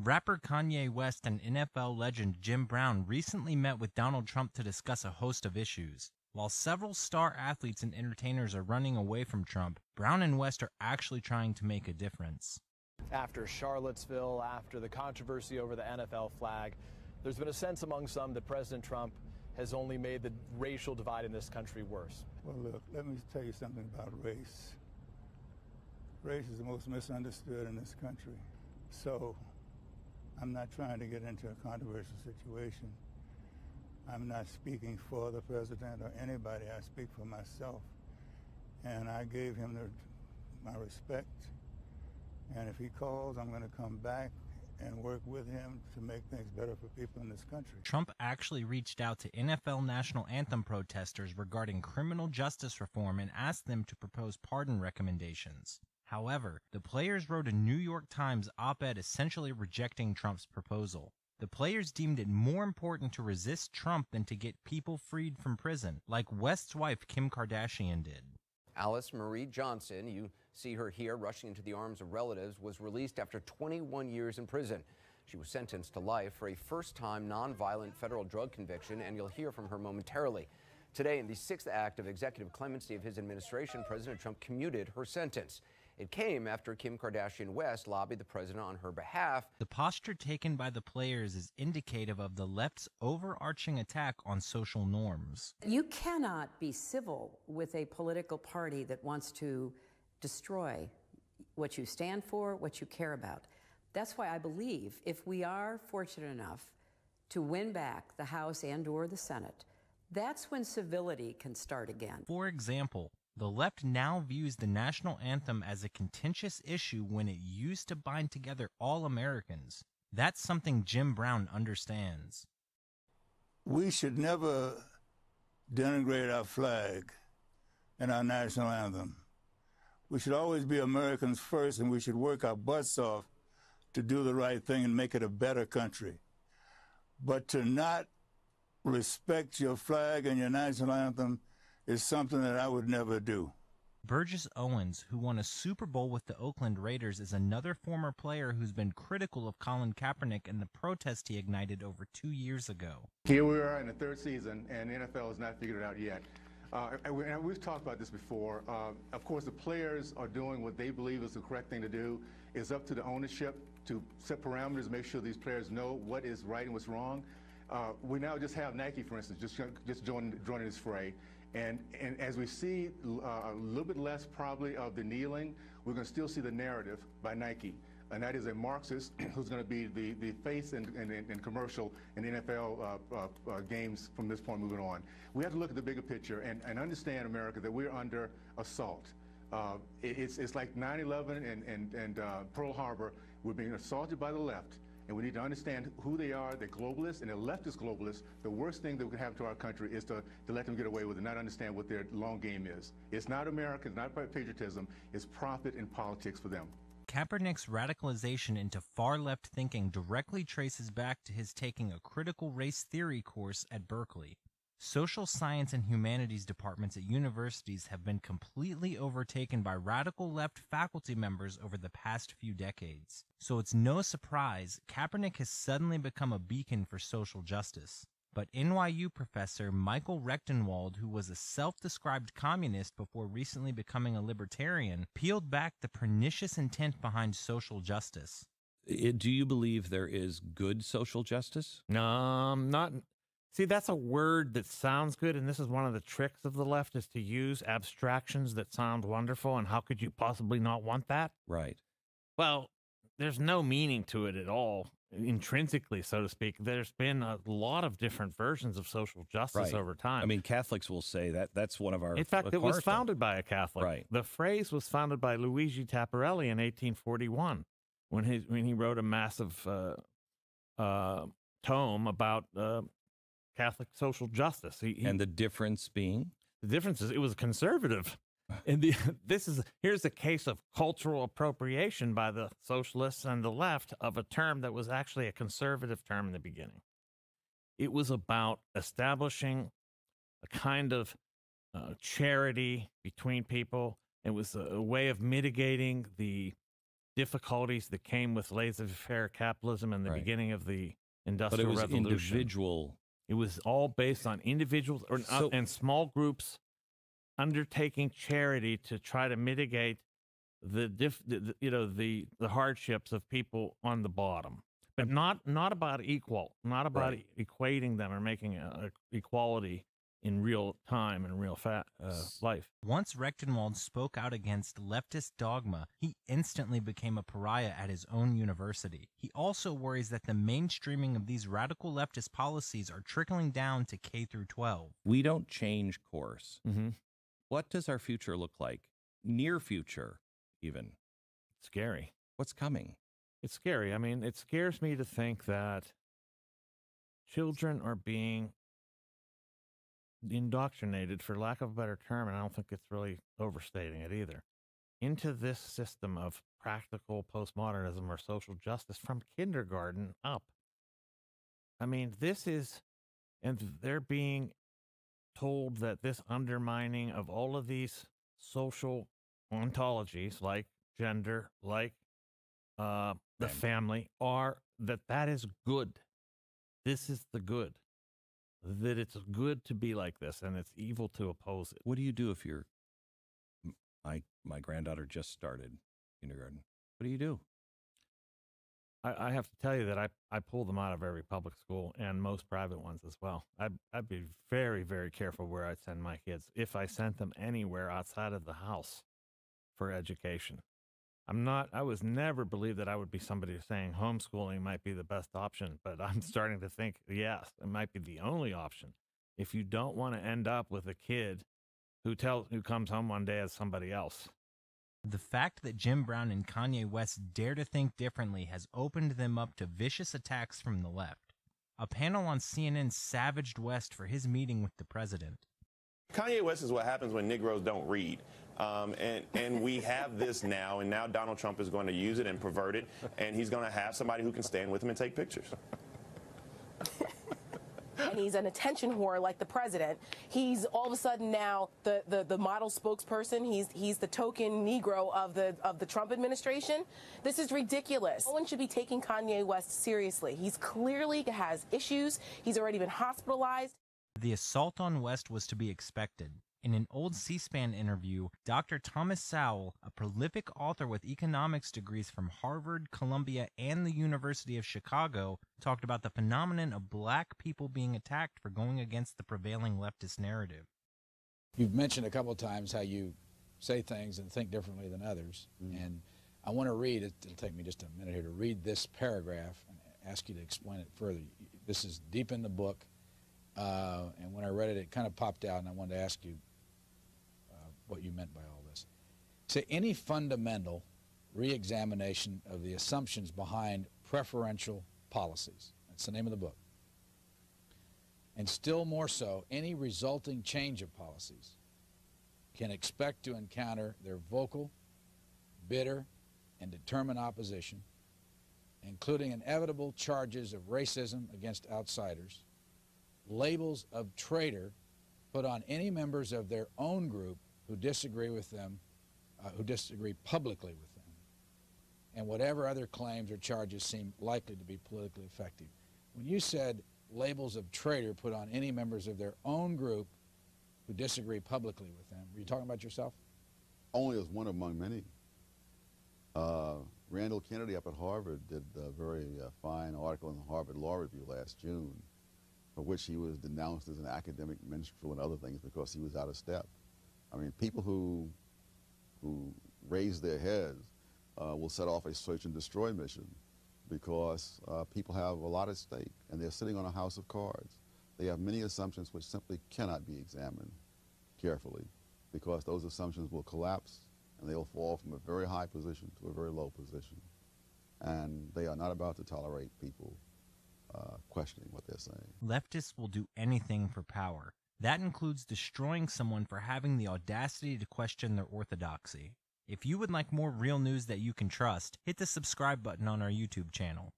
Rapper Kanye West and NFL legend Jim Brown recently met with Donald Trump to discuss a host of issues. While several star athletes and entertainers are running away from Trump, Brown and West are actually trying to make a difference. After Charlottesville, after the controversy over the NFL flag, there's been a sense among some that President Trump has only made the racial divide in this country worse. Well, look, let me tell you something about race. Race is the most misunderstood in this country. So I'm not trying to get into a controversial situation. I'm not speaking for the president or anybody. I speak for myself. And I gave him my respect. And if he calls, I'm going to come back and work with him to make things better for people in this country. Trump actually reached out to NFL national anthem protesters regarding criminal justice reform and asked them to propose pardon recommendations. However, the players wrote a New York Times op-ed essentially rejecting Trump's proposal. The players deemed it more important to resist Trump than to get people freed from prison, like West's wife Kim Kardashian did. Alice Marie Johnson, you see her here rushing into the arms of relatives, was released after 21 years in prison. She was sentenced to life for a first-time nonviolent federal drug conviction, and you'll hear from her momentarily. Today, in the sixth act of executive clemency of his administration, President Trump commuted her sentence. It came after Kim Kardashian West lobbied the president on her behalf. The posture taken by the players is indicative of the left's overarching attack on social norms. You cannot be civil with a political party that wants to destroy what you stand for, what you care about. That's why I believe if we are fortunate enough to win back the House and/or the Senate, that's when civility can start again. For example, the left now views the national anthem as a contentious issue when it used to bind together all Americans. That's something Jim Brown understands. We should never denigrate our flag and our national anthem. We should always be Americans first, and we should work our butts off to do the right thing and make it a better country. But to not respect your flag and your national anthem is something that I would never do. Burgess Owens, who won a Super Bowl with the Oakland Raiders, is another former player who's been critical of Colin Kaepernick and the protest he ignited over 2 years ago. Here we are in the third season, and the NFL has not figured it out yet. And we've talked about this before. Of course, the players are doing what they believe is the correct thing to do. It's up to the ownership to set parameters, make sure these players know what is right and what's wrong. We now just have Nike, for instance, just joining this fray. And as we see a little bit less probably of the kneeling, we're going to still see the narrative by Nike. And that is a Marxist who's going to be the face and commercial in NFL games from this point moving on. We have to look at the bigger picture and understand, America, that we're under assault. It's like 9/11 and Pearl Harbor. We're being assaulted by the left. And we need to understand who they are. They're globalists, and they're leftist globalists. The worst thing that we can happen to our country is to let them get away with it, not understand what their long game is. It's not America, it's not patriotism, it's profit and politics for them. Kaepernick's radicalization into far-left thinking directly traces back to his taking a critical race theory course at Berkeley. Social science and humanities departments at universities have been completely overtaken by radical left faculty members over the past few decades. So it's no surprise Kaepernick has suddenly become a beacon for social justice. But NYU professor Michael Rechtenwald, who was a self-described communist before recently becoming a libertarian, peeled back the pernicious intent behind social justice. Do you believe there is good social justice? Not. See, that's a word that sounds good, and this is one of the tricks of the left, is to use abstractions that sound wonderful, and how could you possibly not want that? Right. Well, there's no meaning to it at all, intrinsically, so to speak. There's been a lot of different versions of social justice over time. I mean, Catholics will say that's one of our... In fact, it was founded by a Catholic. Right. The phrase was founded by Luigi Tapparelli in 1841, when he wrote a massive tome about... Catholic social justice. And the difference being? The difference is it was conservative. And here's a case of cultural appropriation by the socialists and the left of a term that was actually a conservative term in the beginning. It was about establishing a kind of charity between people. It was a way of mitigating the difficulties that came with laissez-faire capitalism in the Right. beginning of the But it Industrial was Revolution. individual. It was all based on individuals and small groups undertaking charity to try to mitigate the hardships of people on the bottom, but not about equating them or making a equality in real time and real life. Once Rechtenwald spoke out against leftist dogma, he instantly became a pariah at his own university. He also worries that the mainstreaming of these radical leftist policies are trickling down to K through 12. We don't change course. Mm-hmm. What does our future look like? Near future, even. Scary. What's coming? It's scary. I mean, it scares me to think that children are being indoctrinated, for lack of a better term, and I don't think it's really overstating it either, into this system of practical postmodernism or social justice from kindergarten up. I mean, and they're being told that this undermining of all of these social ontologies, like gender, like the family, that is good. This is the good. That it's good to be like this, and it's evil to oppose it. What do you do if you're... My granddaughter just started kindergarten. What do you do? I have to tell you that I pull them out of every public school and most private ones as well. I'd be very, very careful where I send my kids if I sent them anywhere outside of the house for education. I was never believed that I would be somebody saying homeschooling might be the best option, but I'm starting to think, yes, it might be the only option. If you don't want to end up with a kid who comes home one day as somebody else. The fact that Jim Brown and Kanye West dare to think differently has opened them up to vicious attacks from the left. A panel on CNN savaged West for his meeting with the president. Kanye West is what happens when Negroes don't read. And we have this now, and now Donald Trump is going to use it and pervert it, and he's going to have somebody who can stand with him and take pictures. And he's an attention whore like the president. He's all of a sudden now the model spokesperson. He's the token Negro of the Trump administration. This is ridiculous. No one should be taking Kanye West seriously. He's clearly has issues. He's already been hospitalized. The assault on West was to be expected. In an old C-SPAN interview, Dr. Thomas Sowell, a prolific author with economics degrees from Harvard, Columbia, and the University of Chicago, talked about the phenomenon of black people being attacked for going against the prevailing leftist narrative. You've mentioned a couple of times how you say things and think differently than others, and I want to read it. It'll take me just a minute here to read this paragraph and ask you to explain it further. This is deep in the book, and when I read it, it kind of popped out, and I wanted to ask you what you meant by all this. To any fundamental re-examination of the assumptions behind preferential policies. That's the name of the book. And still more so, any resulting change of policies can expect to encounter their vocal, bitter, and determined opposition, including inevitable charges of racism against outsiders, labels of traitor put on any members of their own group who disagree with them, who disagree publicly with them, and whatever other claims or charges seem likely to be politically effective. When you said labels of traitor put on any members of their own group who disagree publicly with them, were you talking about yourself? Only as one among many. Randall Kennedy up at Harvard did a very fine article in the Harvard Law Review last June, for which he was denounced as an academic minstrel and other things because he was out of step. I mean, people who raise their heads will set off a search and destroy mission because people have a lot at stake and they're sitting on a house of cards. They have many assumptions which simply cannot be examined carefully because those assumptions will collapse and they'll fall from a very high position to a very low position. And they are not about to tolerate people questioning what they're saying. Leftists will do anything for power. That includes destroying someone for having the audacity to question their orthodoxy. If you would like more real news that you can trust, hit the subscribe button on our YouTube channel.